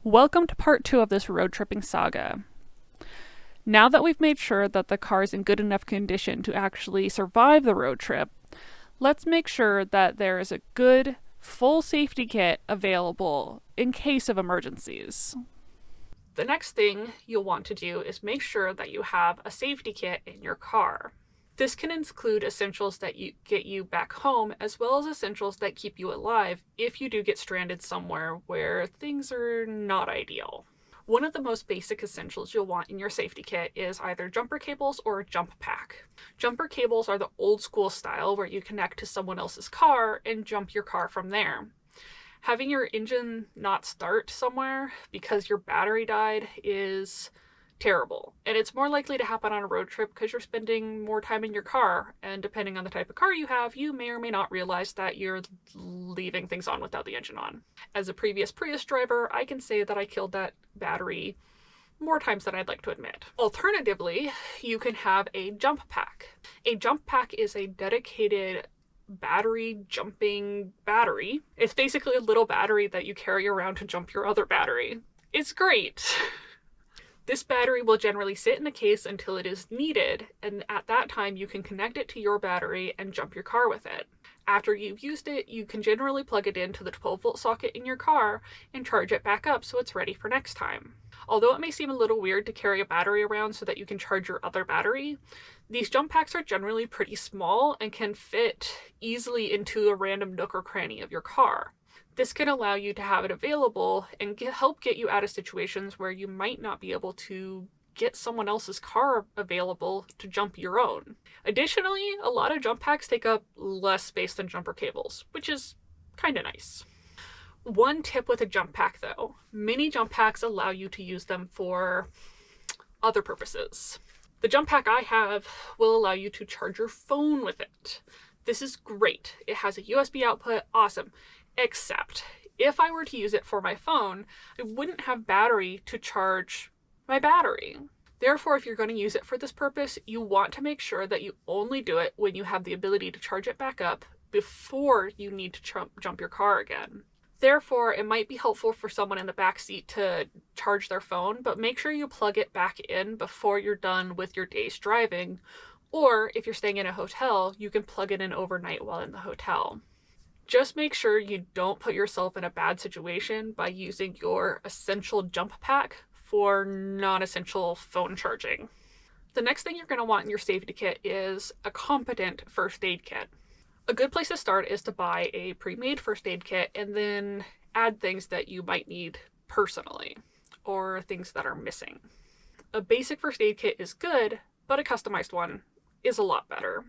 Welcome to part 2 of this road tripping saga. Now that we've made sure that the car is in good enough condition to actually survive the road trip, let's make sure that there is a good, full safety kit available in case of emergencies. The next thing you'll want to do is make sure that you have a safety kit in your car. This can include essentials that get you back home, as well as essentials that keep you alive if you do get stranded somewhere where things are not ideal. One of the most basic essentials you'll want in your safety kit is either jumper cables or a jump pack. Jumper cables are the old school style where you connect to someone else's car and jump your car from there. Having your engine not start somewhere because your battery died is terrible. And it's more likely to happen on a road trip because you're spending more time in your car, and depending on the type of car you have, you may or may not realize that you're leaving things on without the engine on. As a previous Prius driver, I can say that I killed that battery more times than I'd like to admit. Alternatively, you can have a jump pack. A jump pack is a dedicated battery jumping battery. It's basically a little battery that you carry around to jump your other battery. It's great. This battery will generally sit in a case until it is needed, and at that time you can connect it to your battery and jump your car with it. After you've used it, you can generally plug it into the 12-volt socket in your car and charge it back up so it's ready for next time. Although it may seem a little weird to carry a battery around so that you can charge your other battery, these jump packs are generally pretty small and can fit easily into a random nook or cranny of your car. This can allow you to have it available and help get you out of situations where you might not be able to get someone else's car available to jump your own. Additionally, a lot of jump packs take up less space than jumper cables, which is kind of nice. One tip with a jump pack though, many jump packs allow you to use them for other purposes. The jump pack I have will allow you to charge your phone with it. This is great. It has a USB output, awesome. Except, if I were to use it for my phone, I wouldn't have battery to charge my battery. Therefore, if you're going to use it for this purpose, you want to make sure that you only do it when you have the ability to charge it back up before you need to jump your car again. Therefore, it might be helpful for someone in the back seat to charge their phone, but make sure you plug it back in before you're done with your day's driving. Or if you're staying in a hotel, you can plug it in overnight while in the hotel. Just make sure you don't put yourself in a bad situation by using your essential jump pack for non-essential phone charging. The next thing you're going to want in your safety kit is a competent first aid kit. A good place to start is to buy a pre-made first aid kit and then add things that you might need personally or things that are missing. A basic first aid kit is good, but a customized one is a lot better.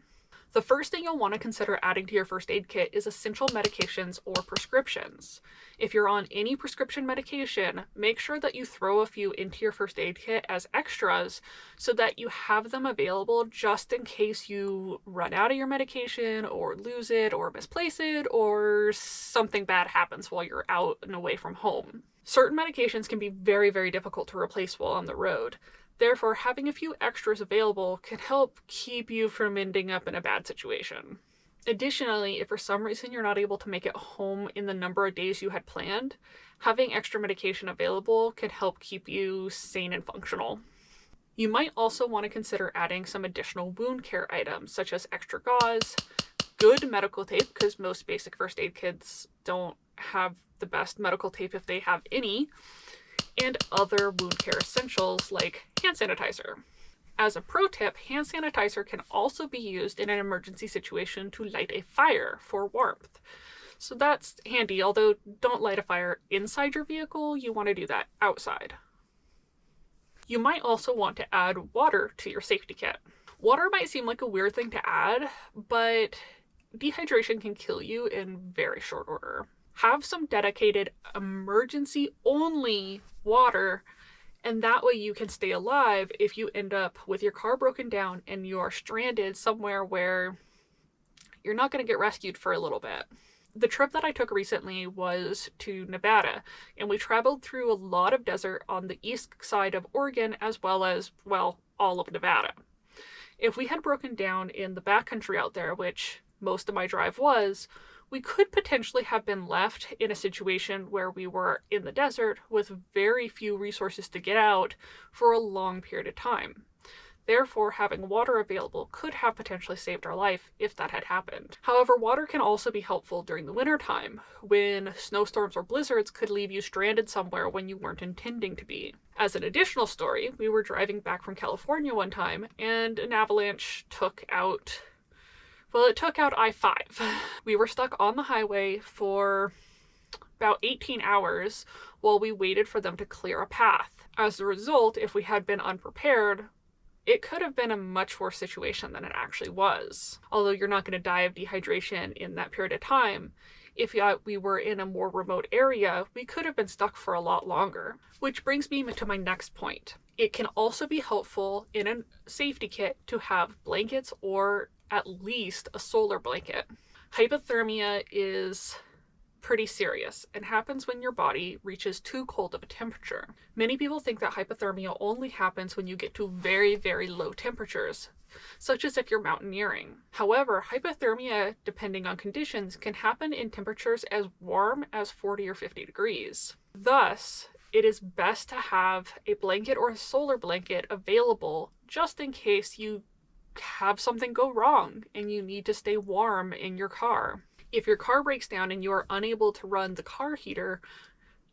The first thing you'll want to consider adding to your first aid kit is essential medications or prescriptions. If you're on any prescription medication, make sure that you throw a few into your first aid kit as extras so that you have them available just in case you run out of your medication or lose it or misplace it or something bad happens while you're out and away from home. Certain medications can be very, very difficult to replace while on the road. Therefore, having a few extras available can help keep you from ending up in a bad situation. Additionally, if for some reason you're not able to make it home in the number of days you had planned, having extra medication available can help keep you sane and functional. You might also want to consider adding some additional wound care items, such as extra gauze, good medical tape, because most basic first aid kits don't have the best medical tape if they have any, and other wound care essentials like hand sanitizer. As a pro tip, hand sanitizer can also be used in an emergency situation to light a fire for warmth. So that's handy, although don't light a fire inside your vehicle, you want to do that outside. You might also want to add water to your safety kit. Water might seem like a weird thing to add, but dehydration can kill you in very short order. Have some dedicated emergency only water, and that way you can stay alive if you end up with your car broken down and you are stranded somewhere where you're not going to get rescued for a little bit. The trip that I took recently was to Nevada, and we traveled through a lot of desert on the east side of Oregon as well as, well, all of Nevada. If we had broken down in the backcountry out there, which most of my drive was, we could potentially have been left in a situation where we were in the desert with very few resources to get out for a long period of time. Therefore, having water available could have potentially saved our life if that had happened. However, water can also be helpful during the wintertime, when snowstorms or blizzards could leave you stranded somewhere when you weren't intending to be. As an additional story, we were driving back from California one time, and an avalanche took out I-5. We were stuck on the highway for about 18 hours while we waited for them to clear a path. As a result, if we had been unprepared, it could have been a much worse situation than it actually was. Although you're not going to die of dehydration in that period of time, if we were in a more remote area, we could have been stuck for a lot longer. Which brings me to my next point. It can also be helpful in a safety kit to have blankets or at least a solar blanket. Hypothermia is pretty serious and happens when your body reaches too cold of a temperature. Many people think that hypothermia only happens when you get to very, very low temperatures, such as if you're mountaineering. However, hypothermia, depending on conditions, can happen in temperatures as warm as 40 or 50 degrees. Thus, it is best to have a blanket or a solar blanket available just in case you have something go wrong and you need to stay warm in your car. If your car breaks down and you are unable to run the car heater,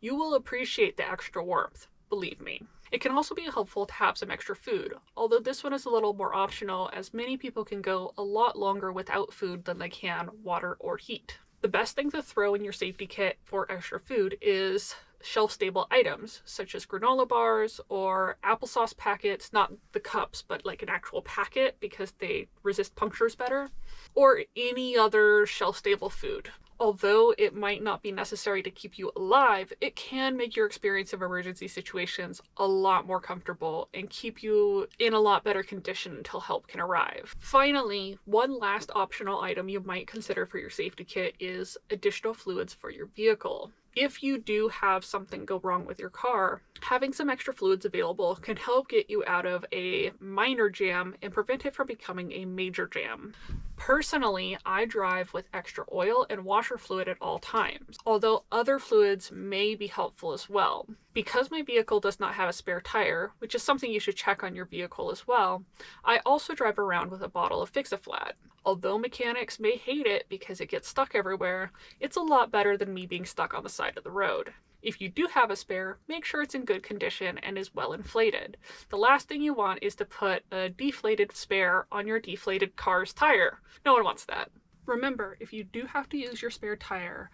you will appreciate the extra warmth, believe me. It can also be helpful to have some extra food, although this one is a little more optional as many people can go a lot longer without food than they can water or heat. The best thing to throw in your safety kit for extra food is shelf-stable items, such as granola bars or applesauce packets, not the cups, but like an actual packet because they resist punctures better, or any other shelf-stable food. Although it might not be necessary to keep you alive, it can make your experience of emergency situations a lot more comfortable and keep you in a lot better condition until help can arrive. Finally, one last optional item you might consider for your safety kit is additional fluids for your vehicle. If you do have something go wrong with your car, having some extra fluids available can help get you out of a minor jam and prevent it from becoming a major jam. Personally, I drive with extra oil and washer fluid at all times, although other fluids may be helpful as well. Because my vehicle does not have a spare tire, which is something you should check on your vehicle as well, I also drive around with a bottle of Fix-A-Flat. Although mechanics may hate it because it gets stuck everywhere, it's a lot better than me being stuck on the side of the road. If you do have a spare, make sure it's in good condition and is well inflated. The last thing you want is to put a deflated spare on your deflated car's tire. No one wants that. Remember, if you do have to use your spare tire,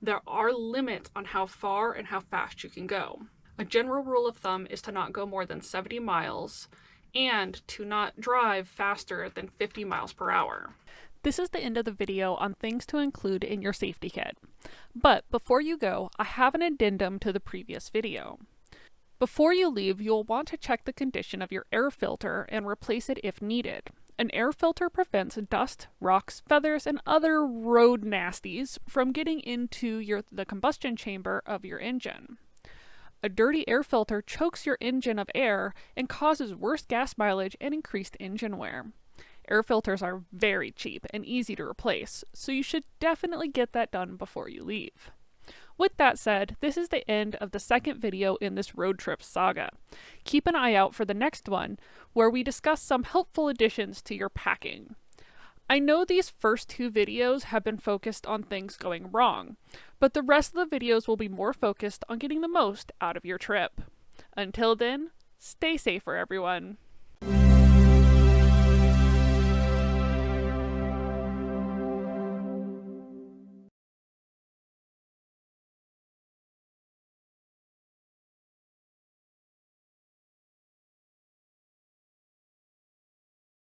there are limits on how far and how fast you can go. A general rule of thumb is to not go more than 70 miles and to not drive faster than 50 miles per hour. This is the end of the video on things to include in your safety kit. But before you go, I have an addendum to the previous video. Before you leave, you'll want to check the condition of your air filter and replace it if needed. An air filter prevents dust, rocks, feathers, and other road nasties from getting into the combustion chamber of your engine. A dirty air filter chokes your engine of air and causes worse gas mileage and increased engine wear. Air filters are very cheap and easy to replace, so you should definitely get that done before you leave. With that said, this is the end of the second video in this road trip saga. Keep an eye out for the next one, where we discuss some helpful additions to your packing. I know these first two videos have been focused on things going wrong, but the rest of the videos will be more focused on getting the most out of your trip. Until then, stay safer, everyone.